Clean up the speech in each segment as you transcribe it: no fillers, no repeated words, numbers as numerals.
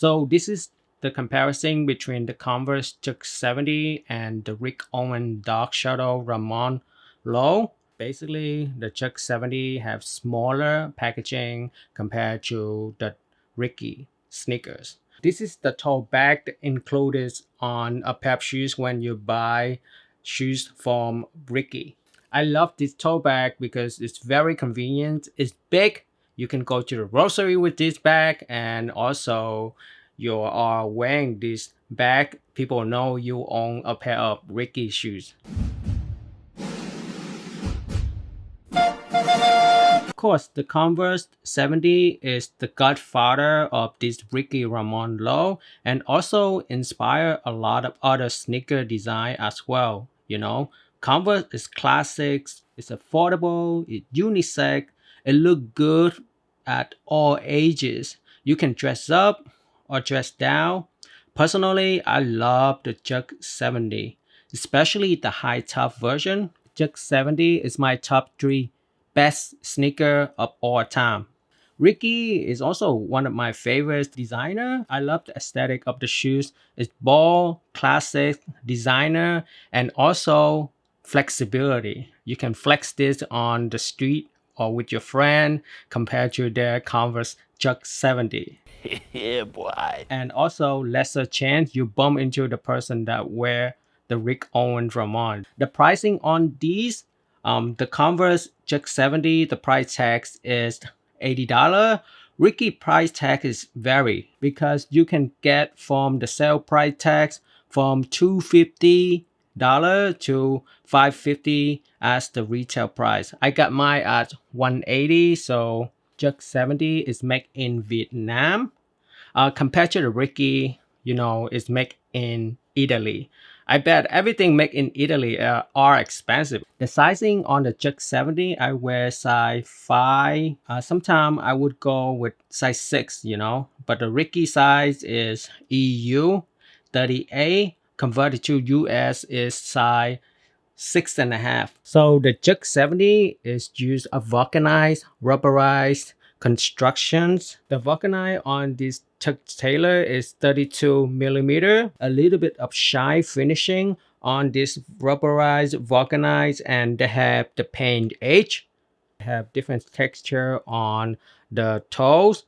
So this is the comparison between the Converse Chuck 70 and the Rick Owens Drkshdw Ramon Low. Basically, the Chuck 70 have smaller packaging compared to the Ricky sneakers. This is the tote bag that included on a pair of shoes when you buy shoes from Ricky. I love this tote bag because it's very convenient. It's big. You can go to the grocery with this bag, and also you are wearing this bag, people know you own a pair of Ricky shoes. Of course, the Converse 70 is the godfather of this Ricky Ramon Low and also inspired a lot of other sneaker design as well. Converse is classics, it's affordable, it's unisex, it looks good at all ages. You can dress up or dress down. Personally, I love the Chuck 70, especially the high top version. Chuck 70 is my top 3 best sneaker of all time. Ricky is also one of my favorite designer. I love the aesthetic of the shoes. It's bold, classic, designer, and also flexibility. You can flex this on the street or with your friend compared to their Converse Chuck 70. Yeah, boy. And also lesser chance you bump into the person that wear the Rick Owens Ramon. The pricing on these, the Converse Chuck 70, the price tag is $80. Ricky price tag is vary because you can get from the sale price tags from $250 to $550 as the retail price. I got mine at $180, so Chuck 70 is made in Vietnam. Compared to the Ricky, is made in Italy. I bet everything made in Italy are expensive. The sizing on the Chuck 70, I wear size 5. Sometimes I would go with size 6, But the Ricky size is EU 38. Converted to US is size 6.5. So the Chuck 70 is used a vulcanized, rubberized constructions. The vulcanized on this Chuck Taylor is 32 millimeter. A little bit of shine finishing on this rubberized, vulcanized, and they have the paint edge. Have different texture on the toes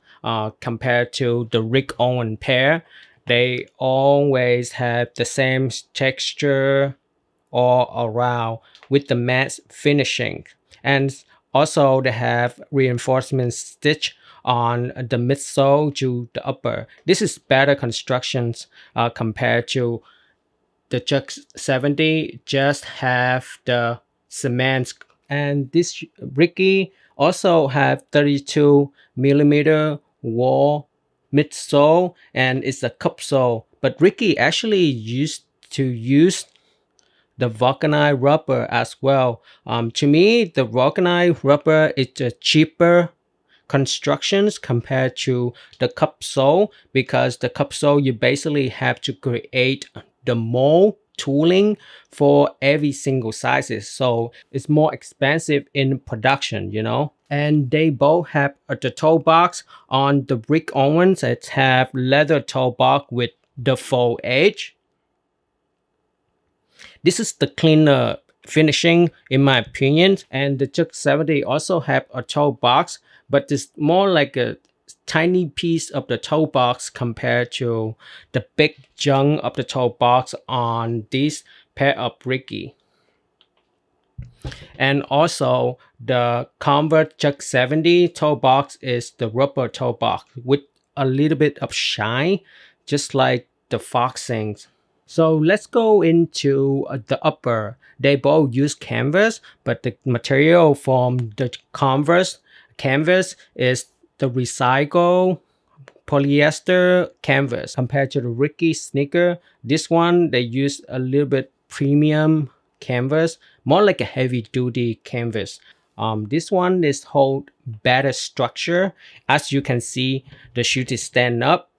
compared to the Rick Owens pair. They always have the same texture all around with the matte finishing. And also they have reinforcement stitch on the midsole to the upper. This is better constructions compared to the Chuck 70, just have the cement. And this Ricky also have 32 millimeter wall midsole, and it's a cup sole. But Ricky actually used to use the vulcanized rubber as well. To me, the vulcanized rubber is a cheaper constructions compared to the cup sole, because the cup sole you basically have to create the mold tooling for every single sizes, so it's more expensive in production. And they both have the toe box. On the Rick Owens, it have leather toe box with the fold edge. This is the cleaner finishing in my opinion. And the Chuck 70 also have a toe box, but it's more like a tiny piece of the toe box compared to the big chunk of the toe box on this pair of Ricky. And also the Converse Chuck 70 toe box is the rubber toe box with a little bit of shine, just like the Foxings. So let's go into the upper. They both use canvas, but the material from the Converse canvas is the recycled polyester canvas. Compared to the Ricky sneaker, this one they use a little bit premium canvas, more like a heavy duty canvas. This one is hold better structure. As you can see, the shoe is stand up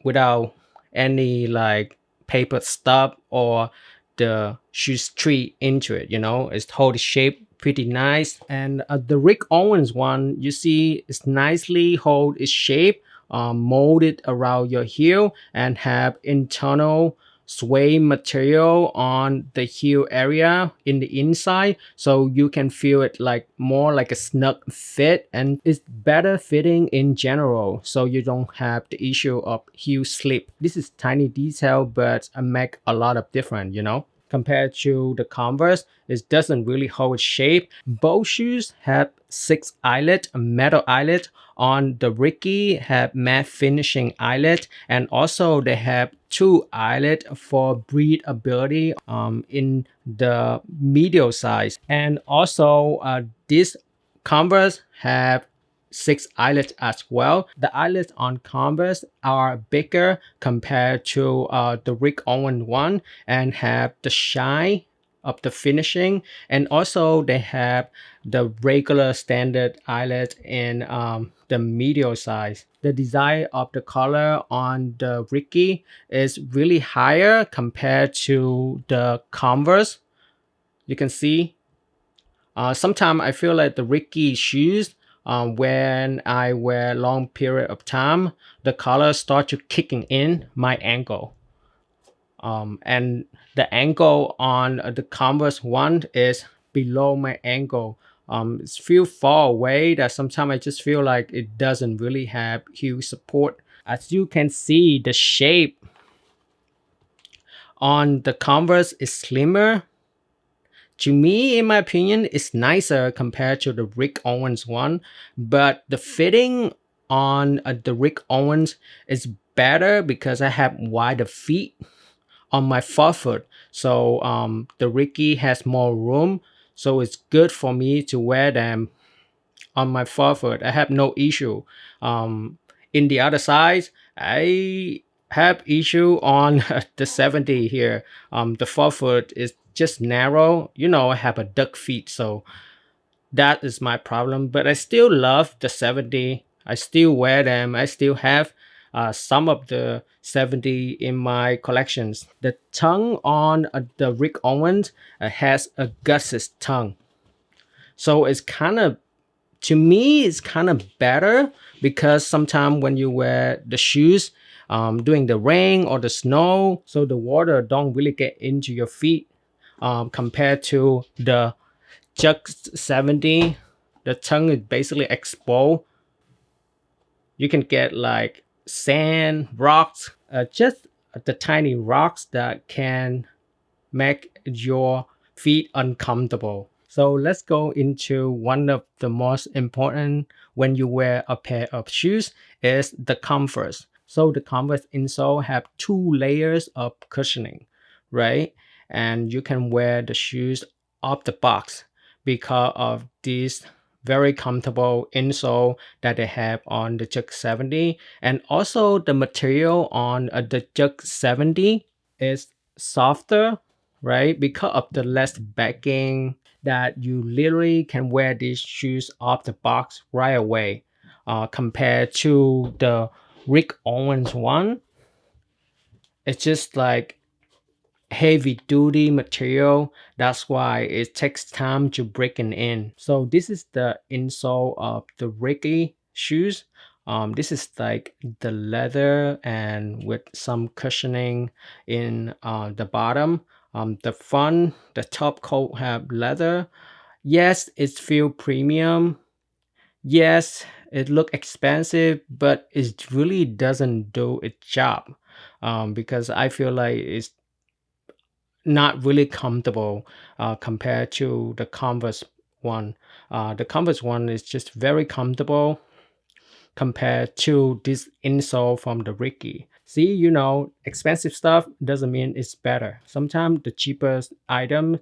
without any like paper stuff or the shoes tree into it. It's hold shape pretty nice. And the Rick Owens one, you see, it's nicely hold its shape molded around your heel and have internal sway material on the heel area in the inside, so you can feel it like more like a snug fit, and it's better fitting in general, so you don't have the issue of heel slip. This is tiny detail, but make a lot of difference, you know. Compared to the Converse, it doesn't really hold shape. Both shoes have 6 eyelet, a metal eyelet. On the Ricky have matte finishing eyelet, and also they have 2 eyelet for breathability in the medial size. And also this Converse have 6 eyelets as well. The eyelets on Converse are bigger compared to the Rick Owen one, and have the shine of the finishing, and also they have the regular standard eyelet in the medial size. The design of the color on the Ricky is really higher compared to the Converse. You can see sometimes I feel like the Ricky shoes, when I wear long period of time, the color start to kicking in my ankle. And the ankle on the Converse one is below my ankle. It's feel far away that sometimes I just feel like it doesn't really have huge support. As you can see, the shape on the Converse is slimmer. To me, in my opinion, it's nicer compared to the Rick Owens one, but the fitting on the Rick Owens is better because I have wider feet on my forefoot. So the Ricky has more room, so it's good for me to wear them on my forefoot. I have no issue. In the other side, I have issue on the 70 here. The forefoot is just narrow. You know, I have a duck feet, so that is my problem. But I still love the 70. I still wear them. I still have some of the 70 in my collections. The tongue on the Rick Owens has a gusset tongue. So it's kind of, to me, it's kind of better because sometimes when you wear the shoes during the rain or the snow, so the water don't really get into your feet compared to the Chuck 70. The tongue is basically exposed. You can get like sand, rocks, just the tiny rocks that can make your feet uncomfortable. So let's go into one of the most important when you wear a pair of shoes is the Converse. So the Converse insole have 2 layers of cushioning, right? And you can wear the shoes off the box because of this very comfortable insole that they have on the Chuck 70. And also the material on the Chuck 70 is softer, right? Because of the less backing, that you literally can wear these shoes off the box right away. Compared to the Rick Owens one, it's just like heavy duty material. That's why it takes time to break it in. So this is the insole of the Ricky shoes. This is like the leather and with some cushioning in the bottom. The front, the top coat have leather. Yes, it feel premium. Yes, it look expensive, but it really doesn't do its job. Because I feel like it's not really comfortable compared to the Converse one. The Converse one is just very comfortable compared to this insole from the Ricky. See, you know, expensive stuff doesn't mean it's better. Sometimes the cheapest item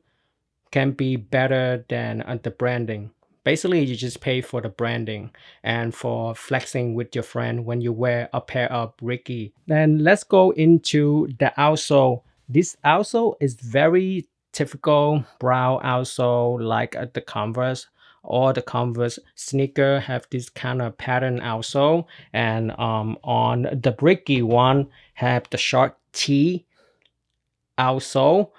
can be better than the branding. Basically, you just pay for the branding and for flexing with your friend when you wear a pair of Ricky. Then let's go into the outsole. This outsole is very typical brown outsole like the Converse. All the Converse sneaker have this kind of pattern outsole, and on the Ricky one have the short T outsole.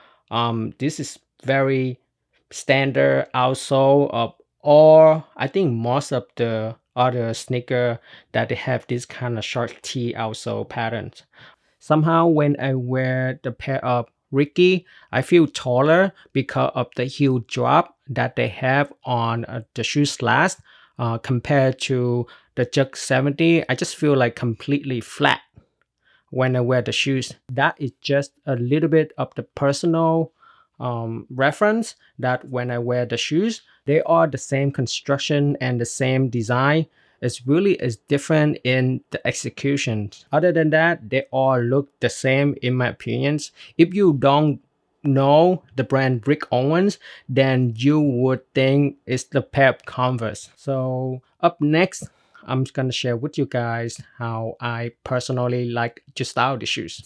This is very standard outsole of all, I think most of the other sneaker that they have this kind of short T outsole pattern. Somehow, when I wear the pair of Ricky, I feel taller because of the heel drop that they have on the shoe slats compared to the Jug 70. I just feel like completely flat when I wear the shoes. That is just a little bit of the personal reference that when I wear the shoes, they are the same construction and the same design. It's really is different in the execution. Other than that, they all look the same in my opinions. If you don't know the brand Rick Owens, then you would think it's the pair of Converse. So up next, I'm just gonna share with you guys how I personally like to style the shoes.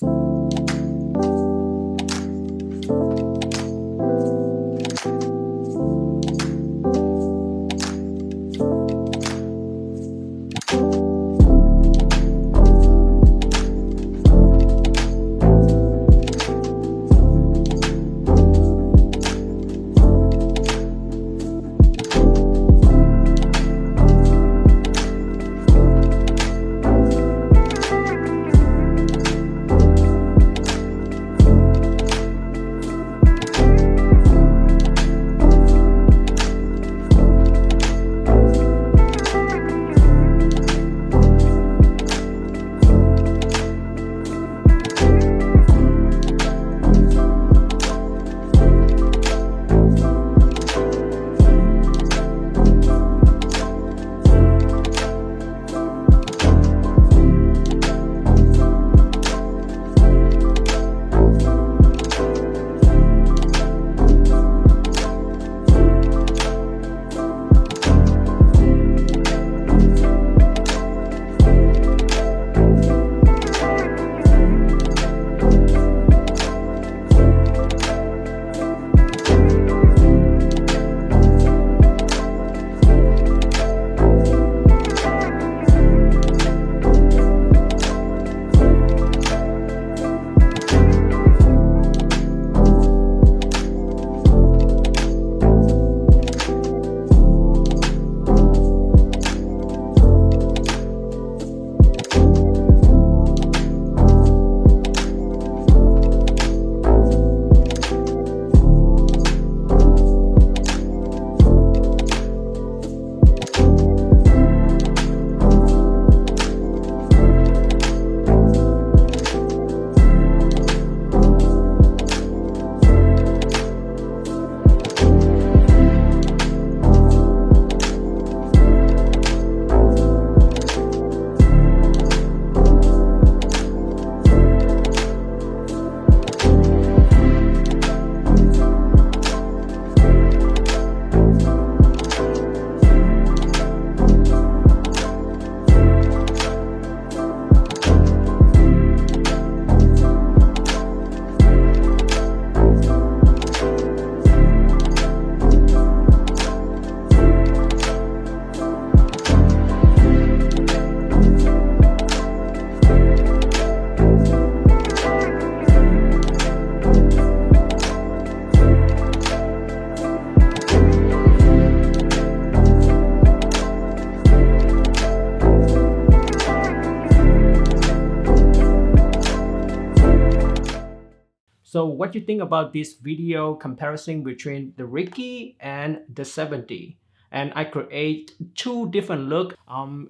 So what you think about this video comparison between the Ricky and the 70? And I create two different look.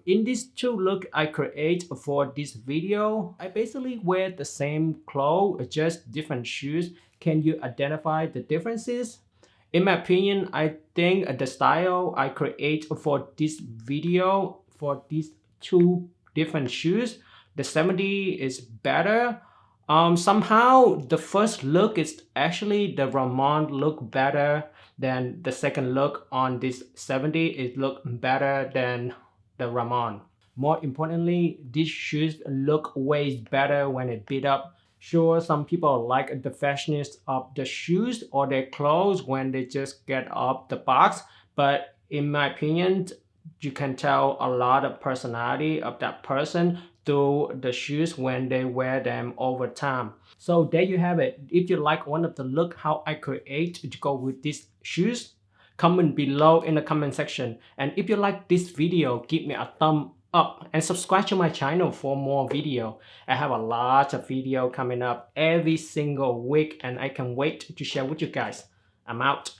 In these two look I create for this video, I basically wear the same clothes, just different shoes. Can you identify the differences? In my opinion, I think the style I create for this video for these two different shoes, the 70 is better. Somehow the first look is actually the Ramon look better than the second look on this 70. It look better than the Ramon. More importantly, these shoes look way better when it beat up. Sure, some people like the fashionist of the shoes or their clothes when they just get off the box, but in my opinion, you can tell a lot of personality of that person through the shoes when they wear them over time. So there you have it. If you like one of the look how I create to go with these shoes, comment below in the comment section. And if you like this video, give me a thumb up and subscribe to my channel for more video. I have a lot of video coming up every single week and I can't wait to share with you guys. I'm out.